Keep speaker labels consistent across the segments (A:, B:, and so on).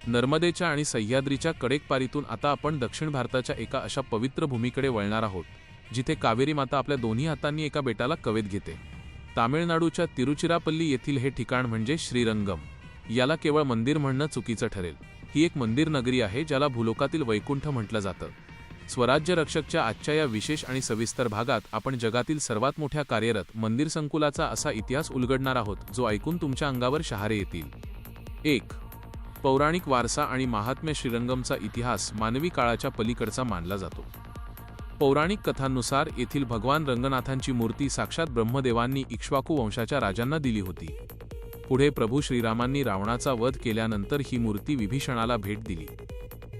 A: नर्मदेच्या आणि सह्याद्रीच्या कडेकपारीतून आता आपण दक्षिण भारताच्या एका अशा पवित्र भूमीकडे वळणार आहोत, जिथे कावेरी माता आपल्या दोन्ही हातांनी एका बेटाला कवेत घेते. तामिळनाडूच्या तिरुचिरापल्ली येथील हे ठिकाण म्हणजे श्रीरंगम. याला केवळ मंदिर म्हणणं चुकीचं ठरेल. ही एक मंदिर नगरी आहे, ज्याला भूलोकातील वैकुंठ म्हटलं जातं. स्वराज्य रक्षकच्या आजच्या या विशेष आणि सविस्तर भागात आपण जगातील सर्वात मोठ्या कार्यरत मंदिर संकुलाचा असा इतिहास उलगडणार आहोत, जो ऐकून तुमच्या अंगावर शहारे येतील. 1. पौराणिक वारसा आणि महात्म्य. श्रीरंगमचा इतिहास मानवी काळाच्या पलीकडचा मानला जातो. पौराणिक कथांनुसार येथील भगवान रंगनाथांची मूर्ती साक्षात ब्रह्मदेवांनी इक्ष्वाकू वंशाच्या राजांना दिली होती. पुढे प्रभू श्रीरामांनी रावणाचा वध केल्यानंतर ही मूर्ती विभीषणाला भेट दिली.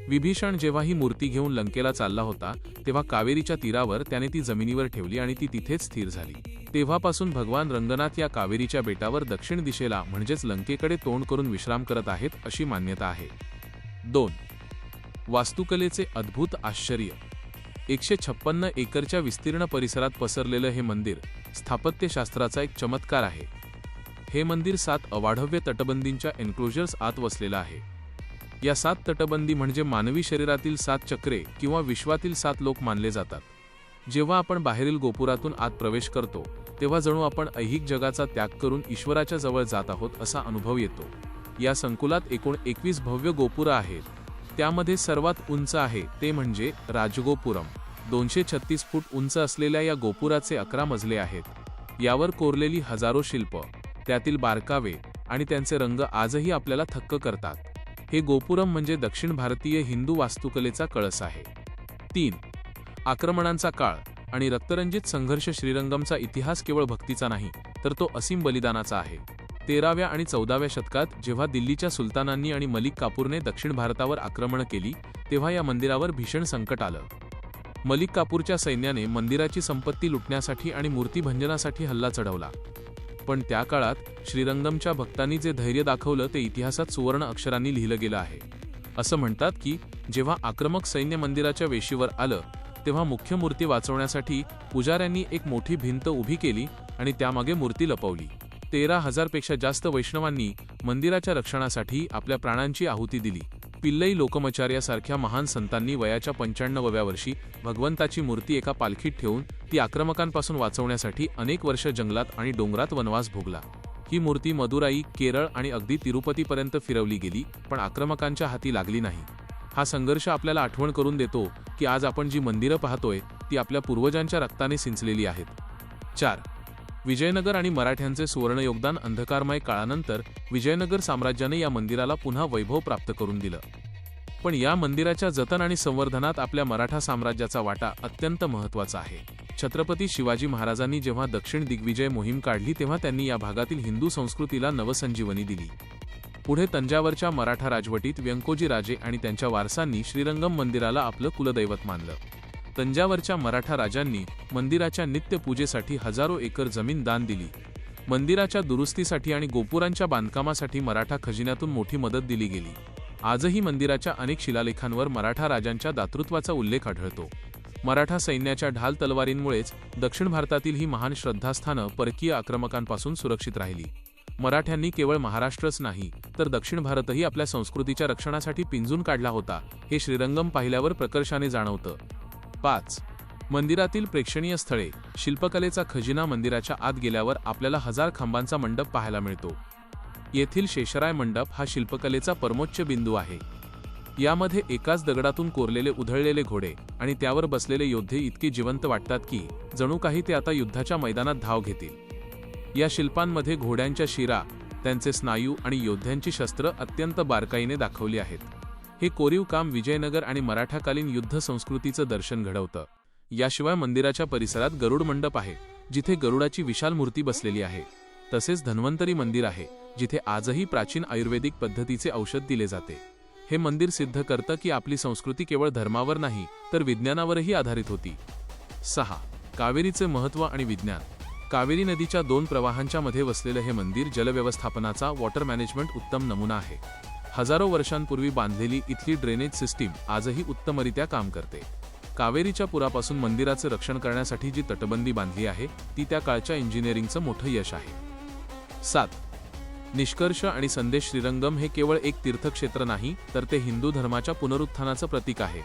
A: विभीषण जेव्हा ही मूर्ती घेऊन लंकेला चालला होता, तेव्हा कावेरीच्या तीरावर त्याने ती जमिनीवर ठेवली आणि ती तिथेच स्थिर झाली. तेव्हापासून भगवान रंगनाथ या कावेरीच्या बेटावर दक्षिण दिशेला म्हणजेच लंकेकडे तोंड करून विश्राम करत आहेत, अशी मान्यता आहे. 2. वास्तुकलेचे अद्भुत आश्चर्य. 156 एकरच्या विस्तीर्ण परिसरात पसरलेलं हे मंदिर स्थापत्यशास्त्राचा एक चमत्कार आहे. हे मंदिर 7 अवाढव्य तटबंदींच्या एन्क्लोजर्स आत वसलेलं आहे. या 7 तटबंदी म्हणजे मानवी शरीरातील 7 चक्रे किंवा विश्वातील 7 लोक मानले जातात. जेव्हा आपण बाहेरील गोपुरातून आत प्रवेश करतो, तेव्हा जणू आपण ऐहिक जगाचा त्याग करून ईश्वराच्या जवळ जात आहोत असा अनुभव येतो. या संकुलात एकूण 21 भव्य गोपुरं आहेत. त्यामध्ये सर्वात उंच आहे ते म्हणजे राजगोपुरम. 236 फूट उंच असलेल्या या गोपुराचे 11 मजले आहेत. यावर कोरलेली हजारो शिल्प, त्यातील बारकावे आणि त्यांचे रंग आजही आपल्याला थक्क करतात. हे गोपुरम म्हणजे दक्षिण भारतीय हिंदू वास्तुकलेचा कळस आहे. 3. आक्रमणांचा काळ आणि रक्तरंजित संघर्ष. श्रीरंगमचा इतिहास केवळ भक्तीचा नाही, तर तो असीम बलिदानाचा आहे. 13व्या आणि 14व्या शतकात जेव्हा दिल्लीच्या सुलतानांनी आणि मलिक काफूरने दक्षिण भारतावर आक्रमण केली, तेव्हा या मंदिरावर भीषण संकट आलं. मलिक काफूरच्या सैन्याने मंदिराची संपत्ती लुटण्यासाठी आणि मूर्तिभंजनासाठी हल्ला चढवला. पण त्या काळात श्रीरंगमच्या भक्तांनी जे धैर्य दाखवलं ते इतिहासात सुवर्ण अक्षरांनी लिहिलं गेलं आहे. असं म्हणतात की जेव्हा आक्रमक सैन्य मंदिराच्या वेशीवर आलं, तेव्हा मुख्य मूर्ती वाचवण्यासाठी पुजाऱ्यांनी एक मोठी भिंत उभी केली आणि त्यामागे मूर्ती लपवली. 13,000 पेक्षा जास्त वैष्णवांनी मंदिराच्या रक्षणासाठी आपल्या प्राणांची आहुती दिली. पिल्लई लोकमाचार्यासारख्या महान संतांनी वयाच्या 95व्या वर्षी भगवंताची मूर्ती एका पालखीत ठेवून ती आक्रमकांपासून वाचवण्यासाठी अनेक वर्ष जंगलात आणि डोंगरात वनवास भोगला. ही मूर्ती मदुराई, केरळ आणि अगदी तिरुपतीपर्यंत फिरवली गेली, पण आक्रमकांच्या हाती लागली नाही. हा संघर्ष आपल्याला आठवण करून देतो की आज आपण जी मंदिरं पाहतोय ती आपल्या पूर्वजांच्या रक्ताने सिंचलेली आहेत. 4. विजयनगर आणि मराठ्यांचे सुवर्ण योगदान. अंधकारमय काळानंतर विजयनगर साम्राज्याने या मंदिराला पुन्हा वैभव प्राप्त करून दिलं. पण या मंदिराच्या जतन आणि संवर्धनात आपल्या मराठा साम्राज्याचा वाटा अत्यंत महत्त्वाचा आहे. छत्रपती शिवाजी महाराजांनी जेव्हा दक्षिण दिग्विजय मोहीम काढली, तेव्हा त्यांनी या भागातील हिंदू संस्कृतीला नवसंजीवनी दिली. पुढे तंजावरच्या मराठा राजवटीत व्यंकोजी राजे आणि त्यांच्या वारसांनी श्रीरंगम मंदिराला आपलं कुलदैवत मानलं. तंजावरच्या मराठा राजांनी मंदिराच्या नित्यपूजेसाठी हजारो एकर जमीन दान दिली. मंदिराच्या दुरुस्तीसाठी आणि गोपुरांच्या बांधकामासाठी मराठा खजिन्यातून मोठी मदत दिली गेली. आजही मंदिराच्या अनेक शिलालेखांवर मराठा राजांच्या दातृत्वाचा उल्लेख आढळतो. मराठा सैन्याच्या ढाल तलवारींमुळेच दक्षिण भारतातील ही महान श्रद्धास्थानं परकीय आक्रमकांपासून सुरक्षित राहिली. मराठ्यांनी केवळ महाराष्ट्रच नाही, तर दक्षिण भारतही आपल्या संस्कृतीच्या रक्षणासाठी पिंजून काढला होता, हे श्रीरंगम पाहिल्यावर प्रकर्षाने जाणवतं. 5. मंदिरातील प्रेक्षणीय स्थळे. शिल्पकलेचा खजिना. मंदिराच्या आत गेल्यावर आपल्याला 1000 खांबांचा मंडप पाहायला मिळतो. येथील शेषराय मंडप हा शिल्पकलेचा परमोच्च बिंदू आहे. यामध्ये एकाच दगडातून कोरलेले उधळलेले घोडे आणि त्यावर बसलेले योद्धे इतके जिवंत वाटतात की जणू काही ते आता युद्धाच्या मैदानात धाव घेतील. या शिल्पांमध्ये घोड्यांच्या शिरा, त्यांचे स्नायू आणि योद्ध्यांची शस्त्र अत्यंत बारकाईने दाखवली आहेत. हे कोरीव काम विजयनगर आणि मराठाकालीन युद्ध संस्कृतीचं दर्शन घडवतं. याशिवाय मंदिराच्या परिसरात गरुड मंडप आहे, जिथे गरुडाची विशाल मूर्ती बसलेली आहे. तसेच धन्वंतरी मंदिर आहे, जिथे आजही प्राचीन आयुर्वेदिक पद्धतीचे औषध दिले जाते. हे मंदिर सिद्ध करतं की आपली संस्कृती केवळ धर्मावर नाही, तर विज्ञानावरही आधारित होती. 6. कावेरीचे महत्त्व आणि विज्ञान. कावेरी नदीच्या 2 प्रवाहांच्या मध्ये वसलेलं हे मंदिर जलव्यवस्थापनाचा वॉटर मॅनेजमेंट उत्तम नमुना आहे. हजारो वर्षांपूर्वी बांधलेली इथली ड्रेनेज सिस्टीम आजही उत्तमरित्या काम करते. कावेरीच्या पुरापासून मंदिराचे रक्षण करण्यासाठी जी तटबंदी बांधली आहे, ती त्या काळच्या इंजिनिअरिंगचं मोठं यश आहे. 7. निष्कर्ष आणि संदेश श्रीरंगम हे केवळ एक तीर्थक्षेत्र नाही, तर ते हिंदू धर्माच्या पुनरुत्थानाचं प्रतीक आहे.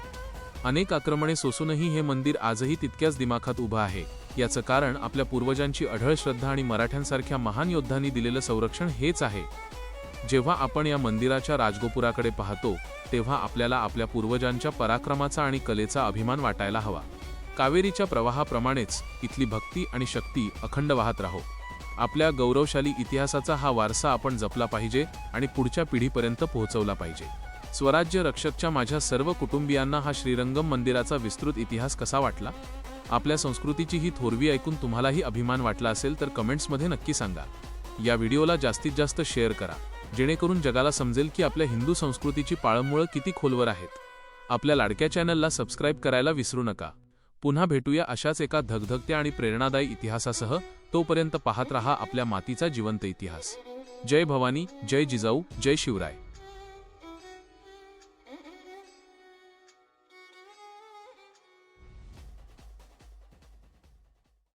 A: अनेक आक्रमणे सोसूनही हे मंदिर आजही तितक्याच दिमाखात उभं आहे. याचं कारण आपल्या पूर्वजांची अढळ श्रद्धा आणि मराठ्यांसारख्या महान योद्धांनी दिलेलं संरक्षण हेच आहे. जेव्हा आपण या मंदिराच्या राजगोपुराकडे पाहतो, तेव्हा आपल्याला आपल्या पूर्वजांच्या पराक्रमाचा आणि कलेचा अभिमान वाटायला हवा. कावेरीच्या प्रवाहाप्रमाणेच इथली भक्ती आणि शक्ती अखंड वाहत राहो. आपल्या गौरवशाली इतिहासाचा हा वारसा आपण जपला पाहिजे आणि पुढच्या पिढीपर्यंत पोहोचवला पाहिजे. स्वराज्य रक्षकच्या माझ्या सर्व कुटुंबियांना हा श्रीरंगम मंदिराचा विस्तृत इतिहास कसा वाटला? आपल्या संस्कृतीची ही थोरवी ऐकून तुम्हालाही अभिमान वाटला असेल तर कमेंट्समध्ये नक्की सांगा. या व्हिडिओला जास्तीत जास्त शेअर करा, जेणेकरून जगाला समजेल की आपल्या हिंदू संस्कृतीची पाळंमुळं किती खोलवर आहेत. आपल्या लाडक्या चॅनलला सबस्क्राईब करायला विसरू नका. पुन्हा भेटूया अशाच एका धगधगत्या आणि प्रेरणादायी इतिहासासह. तोपर्यंत पाहत रहा आपल्या मातीचा जिवंत इतिहास. जय भवानी, जय जिजाऊ, जय शिवराय.